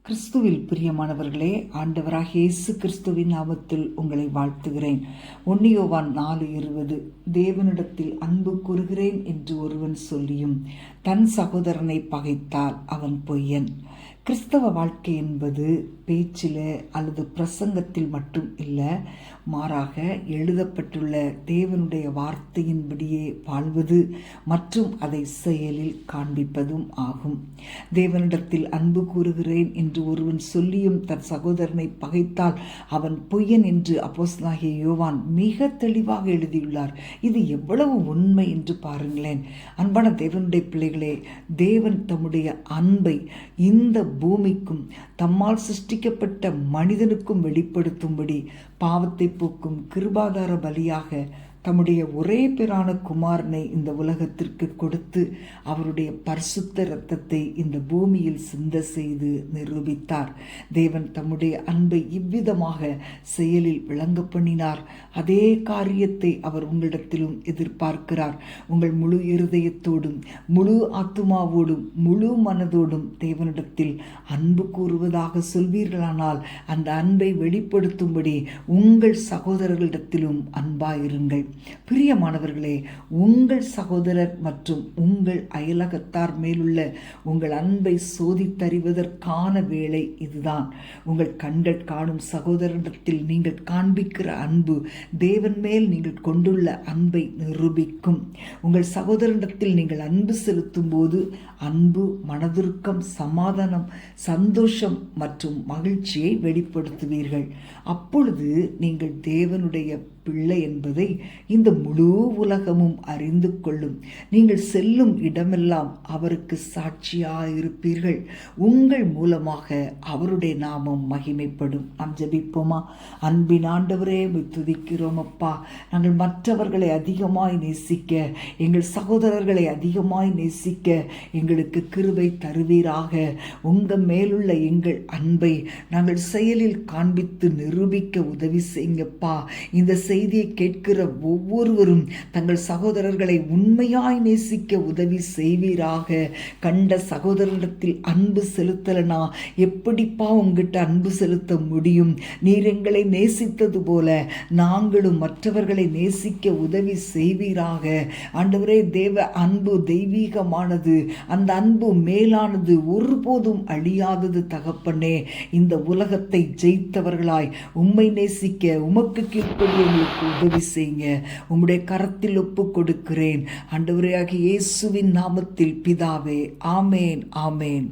கிறிஸ்துவில் பிரியமானவர்களே, ஆண்டவராக இயேசு கிறிஸ்துவின் நாமத்தில் உங்களை வாழ்த்துகிறேன். 1 யோவான் 4:20 தேவனிடத்தில் அன்பு கூறுகிறேன் என்று ஒருவன் சொல்லியும் தன் சகோதரனை பகைத்தால் அவன் பொய்யன். கிறிஸ்தவ வாழ்க்கை என்பது பேச்சில் அல்லது பிரசங்கத்தில் மட்டும் இல்லை, மாறாக எழுதப்பட்டுள்ள தேவனுடைய வார்த்தையின்படியே வாழ்வது மற்றும் அதை செயலில் காண்பிப்பதும் ஆகும். தேவனிடத்தில் அன்பு கூறுகிறேன் என்று ஒருவன் சொல்லியும் தன் சகோதரனை பகைத்தால் அவன் பொய்யன் என்று அப்போஸ்தலனாகிய யோவான் மிக தெளிவாக எழுதியுள்ளார். இது எவ்வளவு உண்மை என்று பாருங்களேன். அன்பான தேவனுடைய பிள்ளைகளே, தேவன் தம்முடைய அன்பை இந்த பூமிக்கும் தம்மால் சிருஷ்டிக்கப்பட்ட மனிதனுக்கும் வெளிப்படுத்தும்படி பாவத்தை போக்கும் கிருபாதார பலியாக தம்முடைய ஒரே பேரான குமாரனை இந்த உலகத்திற்கு கொடுத்து அவருடைய பரிசுத்த இரத்தத்தை இந்த பூமியில் சிந்த செய்து நிரூபித்தார். தேவன் தம்முடைய அன்பை இவ்விதமாக செயலில் விளங்க பண்ணினார். அதே காரியத்தை அவர் உங்களிடத்திலும் எதிர்பார்க்கிறார். உங்கள் முழு இருதயத்தோடும் முழு ஆத்துமாவோடும் முழு மனதோடும் தேவனிடத்தில் அன்பு கூறுவதாக சொல்வீர்களானால் அந்த அன்பை வெளிப்படுத்தும்படி உங்கள் சகோதரர்களிடத்திலும் அன்பாயிருங்கள். பிரியமானவர்களே, உங்கள் சகோதரர் மற்றும் உங்கள் அயலகத்தார் மேலுள்ள உங்கள் அன்பை சோதித்தறிவதற்கான வேளை இதுதான். உங்கள் கண்கள் காணும் சகோதரரிடத்தில் நீங்கள் காண்பிக்கிற அன்பு தேவன் மேல் நீங்கள் கொண்டுள்ள அன்பை நிரூபிக்கும். உங்கள் சகோதரரிடத்தில் நீங்கள் அன்பு செலுத்தும் போது அன்பு, மனதுருக்கம், சமாதானம், சந்தோஷம் மற்றும் மகிழ்ச்சியை வெளிப்படுத்துவீர்கள். அப்பொழுது நீங்கள் தேவனுடைய பிள்ளை என்பதை இந்த முழு உலகமும் அறிந்து கொள்ளும். நீங்கள் செல்லும் இடமெல்லாம் அவருக்கு சாட்சியாயிருப்பீர்கள். உங்கள் மூலமாக அவருடைய நாமம் மகிமைப்படும். நாம் ஜெபிப்போமா? அன்பின் ஆண்டவரே, துதிக்கிறோம் அப்பா. நாங்கள் மற்றவர்களை அதிகமாய் நேசிக்க, எங்கள் சகோதரர்களை அதிகமாய் நேசிக்க எங்களுக்கு கிருபை தருவீராக. உங்கள் மேலுள்ள எங்கள் அன்பை நாங்கள் செயலில் காண்பித்து நிரூபிக்க உதவி செய்யுங்கப்பா. இந்த செய்தியை கேட்கிற ஒவ்வொருவரும் தங்கள் சகோதரர்களை உண்மையாய் நேசிக்க உதவி செய்வீராக. கண்ட சகோதரரிடத்தில் அன்பு செலுத்தலனா எப்படிப்பா உங்ககிட்ட அன்பு செலுத்த முடியும்? நீர் எங்களை நேசித்தது போல நாங்களும் மற்றவர்களை நேசிக்க உதவி செய்வீராக. ஆண்டவரே, தேவ அன்பு தெய்வீகமானது, அந்த அன்பு மேலானது, ஒருபோதும் அழியாதது. தகப்பனே, இந்த உலகத்தை ஜெயித்தவர்களாய் உம்மை நேசிக்க உமக்கு கீழ்ப்படிய உதவி செய்யுங்க. உம்முடைய கரத்தில் ஒப்பு கொடுக்கிறேன். ஆண்டவரே, இயேசுவின் நாமத்தில் பிதாவே, ஆமேன், ஆமேன்.